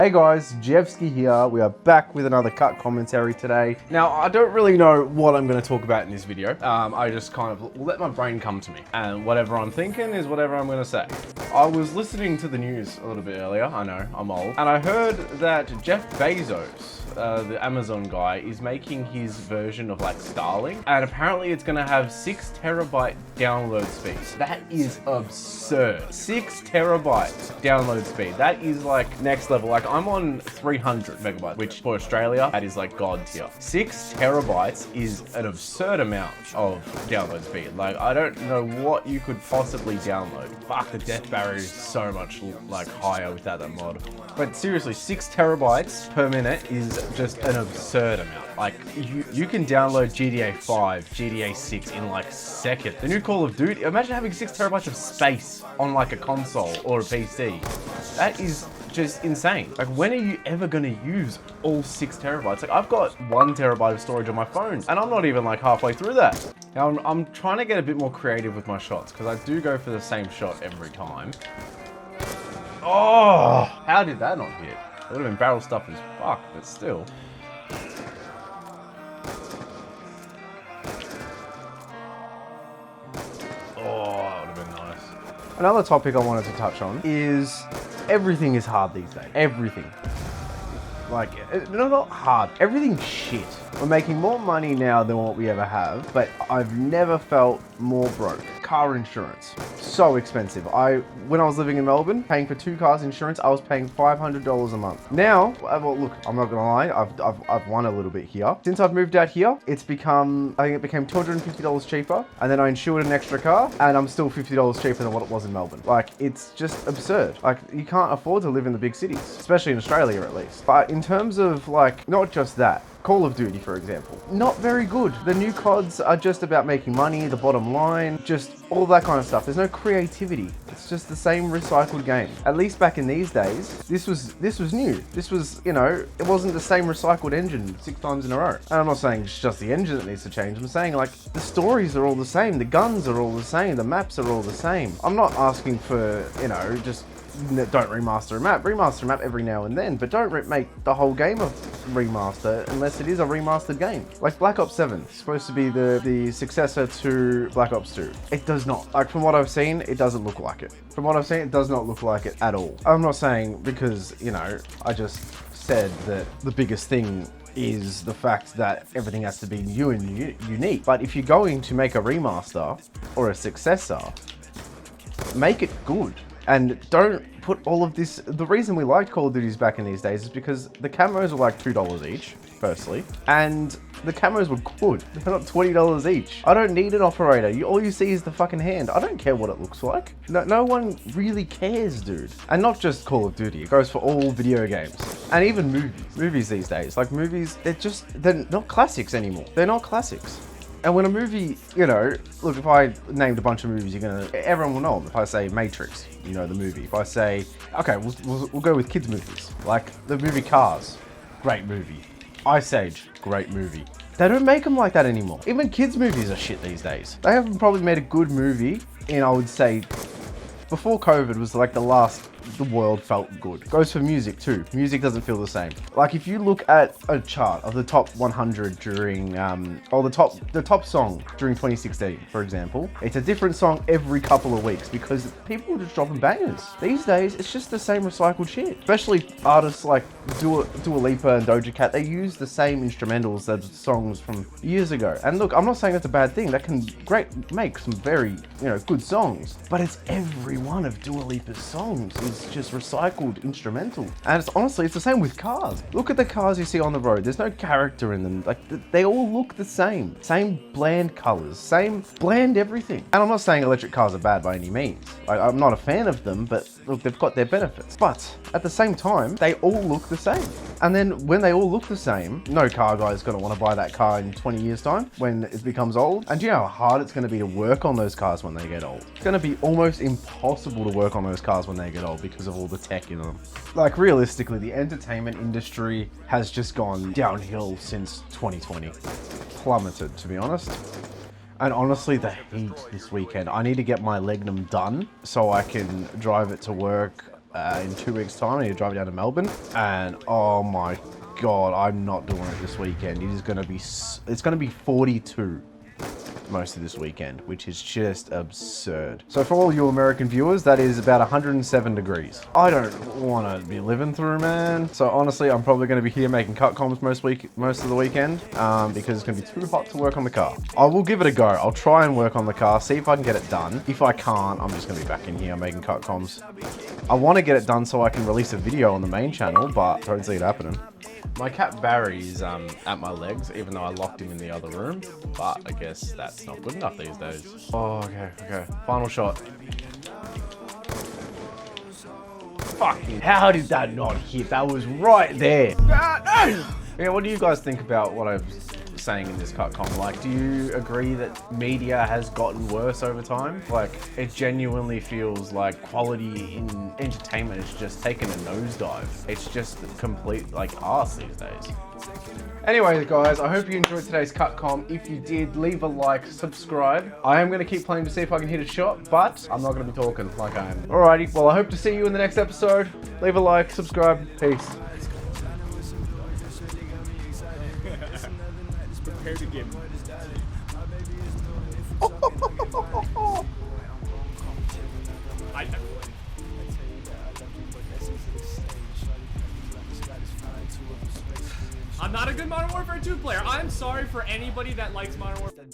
Hey guys, Jevski here. We are back with another cut commentary today. Now, I don't really know what I'm going to talk about in this video. I just kind of let my brain come to me. And whatever I'm thinking is whatever I'm going to say. I was listening to the news a little bit earlier. I know, I'm old. And I heard that Jeff Bezos, the Amazon guy, is making his version of like Starlink. And apparently it's going to have 6 terabyte download speed. That is absurd. 6 terabytes download speed. That is like next level. Like I'm on 300 megabytes, which for Australia, that is like God tier. 6 terabytes is an absurd amount of download speed. Like I don't know what you could possibly download. Fuck, the death barrier is so much like higher without that mod. But seriously, 6 terabytes per minute is just an absurd amount. Like you can download GTA 5, GTA 6 in like seconds. The new Call of Duty, imagine having 6 terabytes of space on like a console or a PC. That is just insane. Like when are you ever gonna use all 6 terabytes? Like I've got 1 terabyte of storage on my phone and I'm not even like halfway through that. Now I'm trying to get a bit more creative with my shots because I do go for the same shot every time. Oh, how did that not hit? It would have been barrel stuff as fuck, but still. Oh, that would have been nice. Another topic I wanted to touch on is everything is hard these days. Everything. Like, not hard. Everything's shit. We're making more money now than what we ever have, but I've never felt more broke. Car insurance, so expensive. When I was living in Melbourne, paying for 2 cars insurance, I was paying $500 a month. Now, well, look, I'm not gonna lie, I've won a little bit here. Since I've moved out here, I think it became $250 cheaper, and then I insured an extra car, and I'm still $50 cheaper than what it was in Melbourne. Like, it's just absurd. Like, you can't afford to live in the big cities, especially in Australia at least. But in terms of like, not just that, Call of Duty, for example, not very good. The new CODs are just about making money, the bottom line, just all that kind of stuff. There's no creativity. It's just the same recycled game. At least back in these days, this was new. This was, you know, it wasn't the same recycled engine 6 times in a row. And I'm not saying it's just the engine that needs to change. I'm saying like the stories are all the same. The guns are all the same. The maps are all the same. I'm not asking for, you know, just don't remaster a map. Remaster a map every now and then, but don't make the whole game a remaster unless it is a remastered game. Like Black Ops 7, supposed to be the successor to Black Ops 2. It does not. Like from what I've seen, it doesn't look like it. From what I've seen, it does not look like it at all. I'm not saying because, you know, I just said that the biggest thing is the fact that everything has to be new and unique. But if you're going to make a remaster or a successor, make it good. And don't put all of this. The reason we liked Call of Duties back in these days is because the camos were like $2 each, firstly. And the camos were good. They're not $20 each. I don't need an operator. All you see is the fucking hand. I don't care what it looks like. No one really cares, dude. And not just Call of Duty. It goes for all video games. And even movies. Movies these days. Like movies, they're not classics anymore. They're not classics. And when a movie, you know, look, if I named a bunch of movies, everyone will know them. If I say Matrix, you know the movie. If I say, okay, we'll go with kids movies. Like the movie Cars, great movie. Ice Age, great movie. They don't make them like that anymore. Even kids movies are shit these days. They haven't probably made a good movie in, I would say, before COVID was like the last the world felt good. Goes for music too. Music doesn't feel the same. Like if you look at a chart of the top 100 during, or the top song during 2016, for example, it's a different song every couple of weeks because people are just dropping bangers. These days, it's just the same recycled shit. Especially artists like Dua Lipa and Doja Cat, they use the same instrumentals as songs from years ago. And look, I'm not saying that's a bad thing. That can make some very, you know, good songs. But it's every one of Dua Lipa's songs is just recycled instrumental. And it's the same with cars. Look at the cars you see on the road. There's no character in them. Like they all look the same. Same bland colors, same bland everything. And I'm not saying electric cars are bad by any means. I'm not a fan of them, but look, they've got their benefits. But at the same time, they all look the same. And then when they all look the same, no car guy is going to want to buy that car in 20 years time when it becomes old. And do you know how hard it's going to be to work on those cars when they get old? It's going to be almost impossible to work on those cars when they get old because of all the tech in them. Like realistically, the entertainment industry has just gone downhill since 2020. Plummeted, to be honest. And honestly, the heat this weekend, I need to get my Legnum done so I can drive it to work in 2 weeks' time. I need to drive down to Melbourne, and oh my god, I'm not doing it this weekend. It is going to be, it's going to be 42 most of this weekend, which is just absurd. So for all you American viewers, that is about 107 degrees. I don't want to be living through, man. So honestly, I'm probably going to be here making cut comms most of the weekend because it's going to be too hot to work on the car. I will give it a go. I'll try and work on the car, see if I can get it done. If I can't, I'm just going to be back in here making cut comms. I want to get it done so I can release a video on the main channel, but I don't see it happening. My cat Barry is at my legs, even though I locked him in the other room. But I guess that's not good enough these days. Oh, okay. Final shot. Fucking, how did that not hit? That was right there. Yeah, what do you guys think about what I was saying in this cut com? Like, do you agree that media has gotten worse over time? Like, it genuinely feels like quality in entertainment is just taken a nosedive. It's just complete, like, arse these days. Anyways, guys, I hope you enjoyed today's cut com. If you did, leave a like, subscribe. I am going to keep playing to see if I can hit a shot, but I'm not going to be talking like I am. Alrighty, well, I hope to see you in the next episode. Leave a like, subscribe, peace. Prepare to give. I'm not a good Modern Warfare 2 player. I'm sorry for anybody that likes Modern Warfare.